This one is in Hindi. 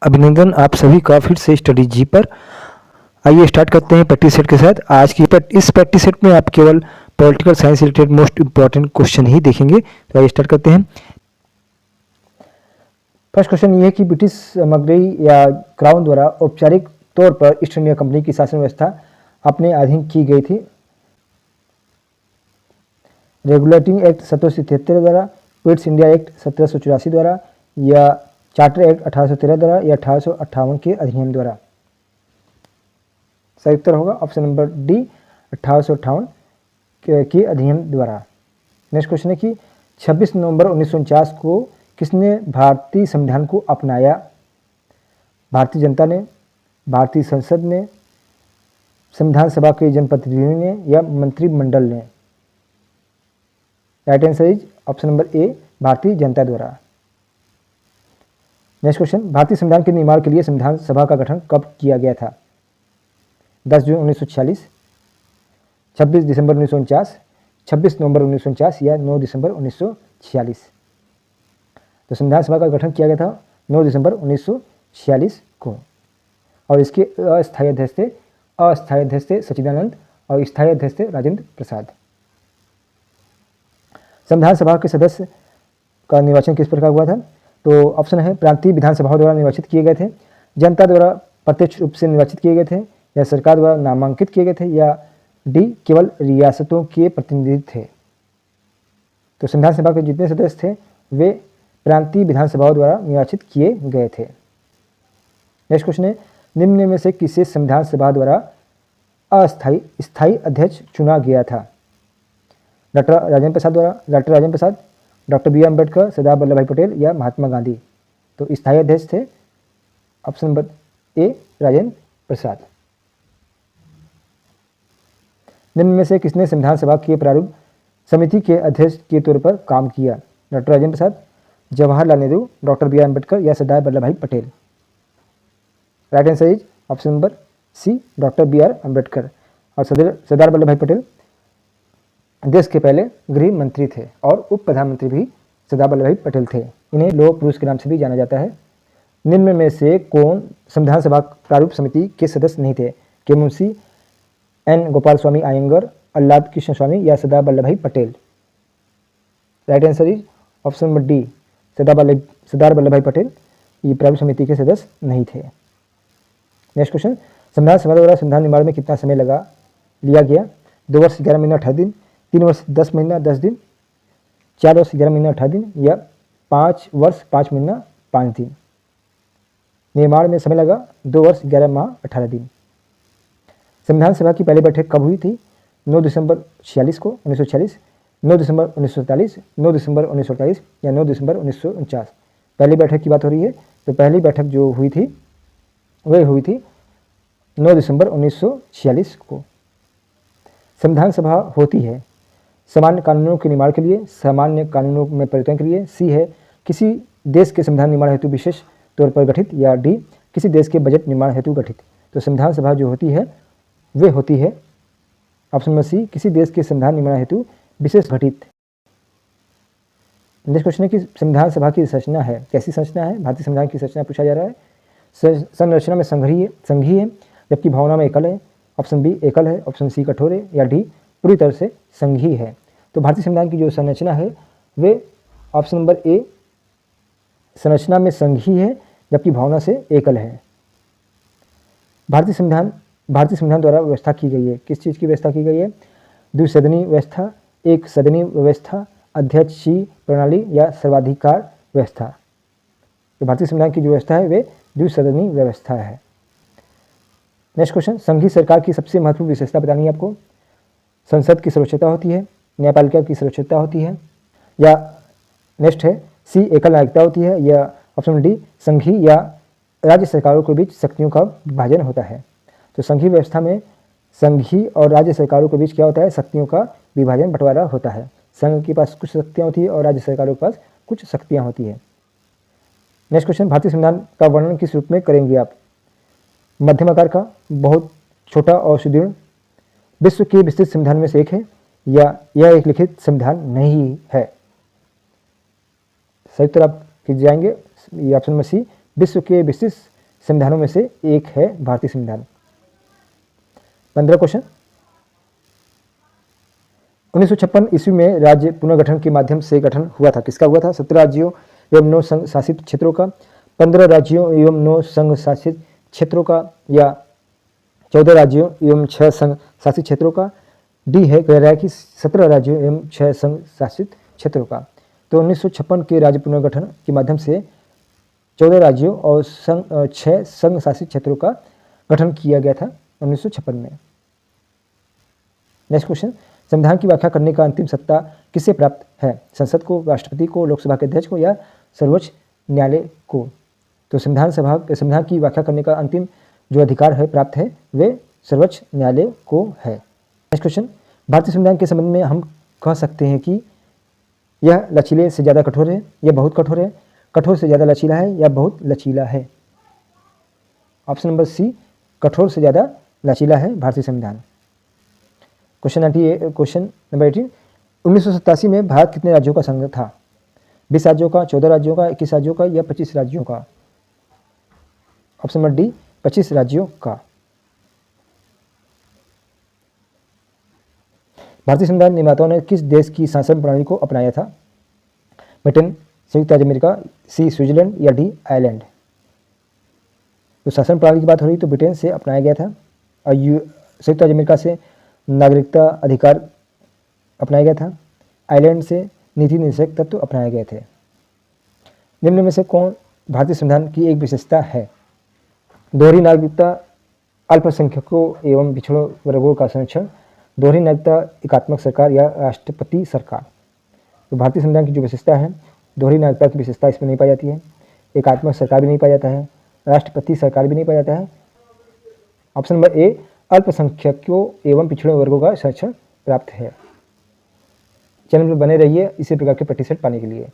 अभिनंदन आप सभी का फिर से स्टडी जी पर। आइए स्टार्ट करते हैं प्रैक्टिस सेट के साथ। आज की इस प्रैक्टिस सेट में आप केवल political science related most important question ही देखेंगे। तो आइए स्टार्ट करते हैं। फर्स्ट क्वेश्चन ये है कि ब्रिटिश सामग्री या क्राउन द्वारा औपचारिक तौर पर ईस्ट इंडिया कंपनी की शासन व्यवस्था अपने अधीन की गई थी। रेगुलेटिंग एक्ट 1773 द्वारा, क्विट्स इंडिया एक्ट 1784 द्वारा, या चार्टर एक्ट 1813 द्वारा, या 1858 के अधिनियम द्वारा। सही उत्तर होगा ऑप्शन नंबर डी, 1858 के अधिनियम द्वारा। नेक्स्ट क्वेश्चन है कि 26 नवंबर 1949 को किसने भारतीय संविधान को अपनाया? भारतीय जनता ने, भारतीय संसद ने, संविधान सभा के जनप्रतिनिधियों ने, या मंत्रिमंडल ने? Right answer is option number ए, भारतीय जनता द्वारा। नेक्स्ट क्वेश्चन, भारतीय संविधान के निर्माण के लिए संविधान सभा का गठन कब किया गया था? 10 जून 1946, 26 दिसंबर 1949, 26 नवंबर 1949, या 9 दिसंबर 1946? तो संविधान सभा का गठन किया गया था 9 दिसंबर 1946 को, और इसके अस्थायी अध्यक्ष थे सच्चिदानंद, और स्थायी अध्यक्ष थे राजेंद्र प्रसाद। संविधान सभा के सदस्य का निर्वाचन किस प्रकार हुआ था? तो ऑप्शन है प्रांतीय विधानसभाओं द्वारा निर्वाचित किए गए थे, जनता द्वारा प्रत्यक्ष रूप से निर्वाचित किए गए थे, या सरकार द्वारा नामांकित किए गए थे, या डी केवल रियासतों के प्रतिनिधि थे? तो संविधान सभा के जितने सदस्य थे वे प्रांतीय विधानसभाओं द्वारा निर्वाचित किए गए थे। नेक्स्ट क्वेश्चन है, निम्न में से किसे संविधान सभा द्वारा स्थायी अध्यक्ष चुना गया था? डॉक्टर राजेंद्र प्रसाद द्वारा, doctor Rajendra Prasad, doctor B R Ambedkar, Sardar Vallabh भाई पटेल, या महात्मा गांधी? तो स्थायी अध्यक्ष थे option number A, Rajendra Prasad. निम्न में से किसने संविधान सभा के प्रारूप समिति के अध्यक्ष के तौर पर काम किया? Doctor Rajendra Prasad, Jawaharlal Nehru, doctor B R Ambedkar, या सरदार वल्लभ भाई Patel? Right answer is option number C, doctor B R Ambedkar. और सरदार वल्लभ भाई पटेल देश के पहले गृह मंत्री थे, और उप प्रधानमंत्री भी सरदार वल्लभ भाई पटेल थे। इन्हें लौह पुरुष के नाम से भी जाना जाता है। निम्न में से कौन संविधान सभा प्रारूप समिति के सदस्य नहीं थे? के मुंशी, एन गोपाल स्वामी अयंगर, अल्लाद कृष्ण स्वामी, या सरदार वल्लभ भाई Patel? Right answer is option number D, Sardar Vallabh भाई पटेल ये प्रारूप समिति के सदस्य नहीं थे। नेक्स्ट क्वेश्चन, संविधान सभा द्वारा संविधान निर्माण में कितना समय लिया गया? 2 वर्ष 11 महीना 18 दिन, 3 वर्ष 10 महीना 10 दिन, 4 वर्ष 11 महीना 18 दिन, या 5 वर्ष 5 महीना 5 दिन? निर्माण में समय लगा 2 वर्ष 11 माह 18 दिन। संविधान सभा की पहली बैठक कब हुई थी? 9 दिसंबर 1946, 9 दिसंबर 1947, 9 दिसंबर 1948, या 9 दिसंबर 1949? पहली बैठक की बात हो रही है, तो पहली बैठक जो हुई थी वह हुई थी 9 दिसंबर 1946 को। संविधान सभा होती है सामान्य कानूनों के निर्माण के लिए, सामान्य कानूनों में परिवर्तन के लिए, सी है किसी देश के संविधान निर्माण हेतु विशेष तौर पर गठित, या डी किसी देश के बजट निर्माण हेतु गठित? तो संविधान सभा जो होती है वे होती है ऑप्शन नंबर सी, किसी देश के संविधान निर्माण हेतु विशेष गठित। नेक्स्ट क्वेश्चन है कि संविधान सभा की संरचना है, कैसी संरचना है? भारतीय संविधान की संरचना पूछा जा रहा है। संरचना में संघीय है, जबकि भावना में एकल है। ऑप्शन बी एकल है, ऑप्शन सी कठोर है, या डी पूरी तरह से संघीय है? तो भारतीय संविधान की जो संरचना है वे ऑप्शन नंबर ए, संरचना में संघीय है जबकि भावना से एकल है। भारतीय संविधान द्वारा व्यवस्था की गई है, किस चीज़ की व्यवस्था की गई है? द्विसदनीय व्यवस्था, एक सदनीय व्यवस्था, अध्यक्षीय प्रणाली, या सर्वाधिकार व्यवस्था? तो भारतीय संविधान की जो व्यवस्था है वे द्विसदनीय व्यवस्था है। नेक्स्ट क्वेश्चन, संघीय सरकार की सबसे महत्वपूर्ण विशेषता बतानी है आपको। संसद की सर्वोच्चता होती है, न्यायपालिका की सर्वोच्चता होती है, या नेक्स्ट है सी एकल नागरिकता होती है, या ऑप्शन डी संघीय या राज्य सरकारों के बीच शक्तियों का विभाजन होता है? तो संघीय व्यवस्था में संघीय और राज्य सरकारों के बीच क्या होता है? शक्तियों का विभाजन बंटवारा होता है। संघ के पास कुछ शक्तियाँ होती है और राज्य सरकारों के पास कुछ शक्तियाँ होती है। नेक्स्ट क्वेश्चन, भारतीय संविधान का वर्णन किस रूप में करेंगे आप? मध्यम आकार का, बहुत छोटा और सुदृढ़, विश्व के विस्तृत संविधान में से एक है, या यह एक लिखित संविधान नहीं है? सही उत्तर आप जाएंगे ये ऑप्शन नंबर सी, विश्व के विशिष्ट संविधानों में से एक है भारतीय संविधान। 15 क्वेश्चन। 1956 ईस्वी में राज्य पुनर्गठन के माध्यम से गठन हुआ था। किसका हुआ था? 17 राज्यों एवं 9 संघ शासित क्षेत्रों का, 15 राज्यों एवं 9 संघ शासित क्षेत्रों का, या 14 राज्यों एवं 6 संघ शासित क्षेत्रों का। डी है, कह रहा है कि 17 राज्यों एवं 6 संघ शासित क्षेत्रों का। तो 1956 के राज्य पुनर्गठन के माध्यम से 14 राज्यों और 6 संघ शासित क्षेत्रों का गठन किया गया था 1956 में। नेक्स्ट क्वेश्चन, संविधान की व्याख्या करने का अंतिम सत्ता किसे प्राप्त है? संसद को, राष्ट्रपति को, लोकसभा के अध्यक्ष को, या सर्वोच्च न्यायालय को? तो संविधान की व्याख्या करने का अंतिम जो अधिकार है प्राप्त है वे सर्वोच्च न्यायालय को है। नेक्स्ट क्वेश्चन, भारतीय संविधान के संबंध में हम कह सकते हैं कि यह लचीले से ज़्यादा कठोर है, यह बहुत कठोर है, कठोर से ज़्यादा लचीला है, या बहुत लचीला है? ऑप्शन नंबर सी, कठोर से ज़्यादा लचीला है भारतीय संविधान। क्वेश्चन नंबर 18, 1987 में भारत कितने राज्यों का संघ था? 20 राज्यों का, 14 राज्यों का, 21 राज्यों का, या 25 राज्यों का? ऑप्शन नंबर डी, 25 राज्यों का। भारतीय संविधान निर्माताओं ने किस देश की शासन प्रणाली को अपनाया था? ब्रिटेन, संयुक्त राज्य अमेरिका, सी स्विट्जरलैंड, या डी आयरलैंड? तो शासन प्रणाली की बात हो रही तो ब्रिटेन से अपनाया गया था, और संयुक्त राज्य अमेरिका से नागरिकता अधिकार अपनाया गया था, आयरलैंड से नीति निषेध तत्व अपनाए गए थे। निम्न में से कौन भारतीय संविधान की एक विशेषता है? दोहरी नागरिकता, अल्पसंख्यकों एवं पिछड़ों वर्गों का संरक्षण, दोहरी नागरिकता, एकात्मक सरकार, या राष्ट्रपति सरकार? तो भारतीय संविधान की जो विशेषता है, दोहरी नागरिकता की विशेषता इसमें नहीं पाई जाती है, एकात्मक सरकार भी नहीं पाया जाता है, राष्ट्रपति सरकार भी नहीं पाया जाता है। ऑप्शन नंबर ए, अल्पसंख्यकों एवं पिछड़े वर्गों का संरक्षण प्राप्त है। चैनल पर बने रहिए इसी प्रकार के प्रतिशत पाने के लिए।